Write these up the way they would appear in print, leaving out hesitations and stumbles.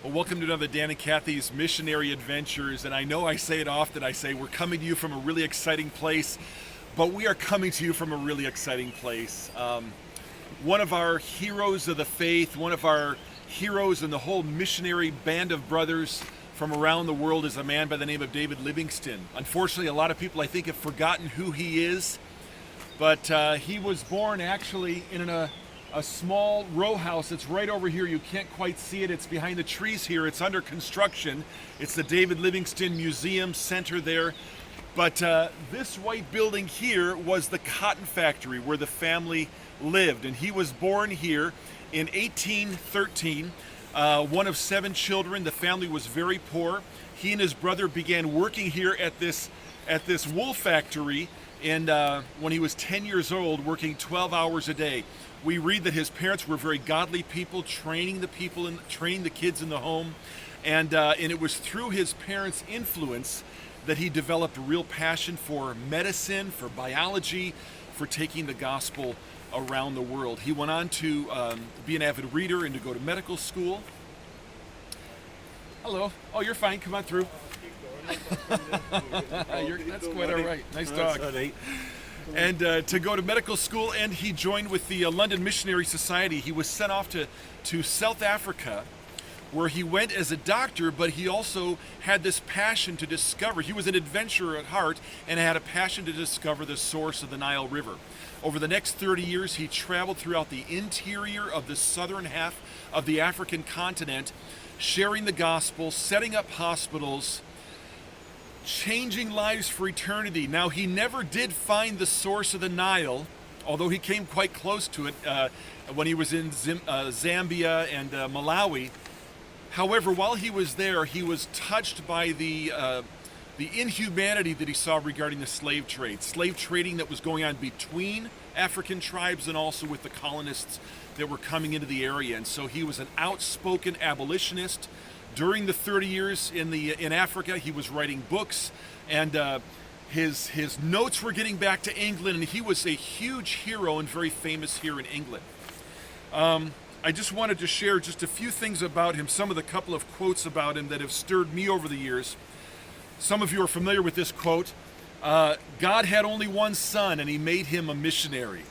Well, welcome to another Dan and Kathy's Missionary Adventures. And I know I say it often, I say we're coming to you from a really exciting place, but we are coming to you from a really exciting place. One of our heroes of the faith, one of our heroes in the whole missionary band of brothers from around the world is a man by the name of David Livingston. Unfortunately, a lot of people I think have forgotten who he is, but he was born actually in a small row house. It's right over here. You can't quite see it. It's behind the trees here. It's under construction. It's the David Livingston Museum Center there. But this white building here was the cotton factory where the family lived. And he was born here in 1813, one of 7 children. The family was very poor. He and his brother began working here at this wool factory and when he was 10 years old, working 12 hours a day. We read that his parents were very godly people, training the kids in the home, and it was through his parents' influence that he developed a real passion for medicine, for biology, for taking the gospel around the world. He went on to be an avid reader and to go to medical school. Hello. Oh, you're fine. Come on through. That's quite all right. Nice dog. And to go to medical school, and he joined with the London Missionary Society. He was sent off to South Africa, where he went as a doctor, but he also had this passion to discover. He was an adventurer at heart and had a passion to discover the source of the Nile River. Over the next 30 years, he traveled throughout the interior of the southern half of the African continent, sharing the gospel, setting up hospitals, changing lives for eternity. Now, he never did find the source of the Nile, although he came quite close to it when he was in Zambia and Malawi. However, while he was there, he was touched by the inhumanity that he saw regarding the slave trading that was going on between African tribes and also with the colonists that were coming into the area. And so he was an outspoken abolitionist. During the 30 years in Africa, he was writing books, and his notes were getting back to England, and he was a huge hero and very famous here in England. I just wanted to share just a few things about him, some of the couple of quotes about him that have stirred me over the years. Some of you are familiar with this quote. God had only one son, and he made him a missionary.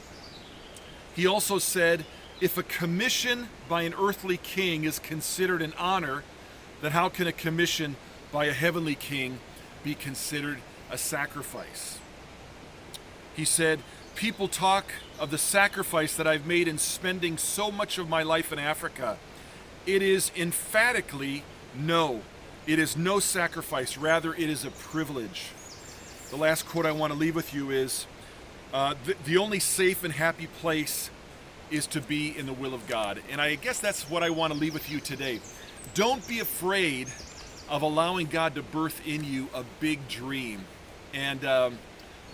He also said, if a commission by an earthly king is considered an honor, then how can a commission by a heavenly king be considered a sacrifice? He said, people talk of the sacrifice that I've made in spending so much of my life in Africa. It is emphatically no. It is no sacrifice. Rather, it is a privilege. The last quote I want to leave with you is, the only safe and happy place is to be in the will of God. And I guess that's what I want to leave with you today. Don't be afraid of allowing God to birth in you a big dream. And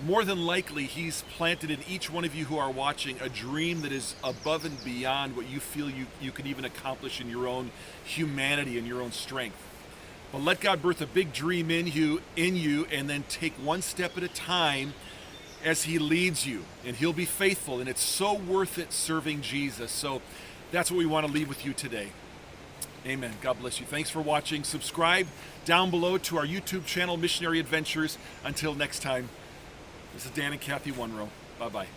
more than likely, he's planted in each one of you who are watching a dream that is above and beyond what you feel you can even accomplish in your own humanity and your own strength. But let God birth a big dream in you, and then take one step at a time as he leads you. And he'll be faithful, and it's so worth it serving Jesus. So that's what we want to leave with you today. Amen. God bless you. Thanks for watching. Subscribe down below to our YouTube channel, Missionary Adventures. Until next time, this is Dan and Kathy One Row. Bye-bye.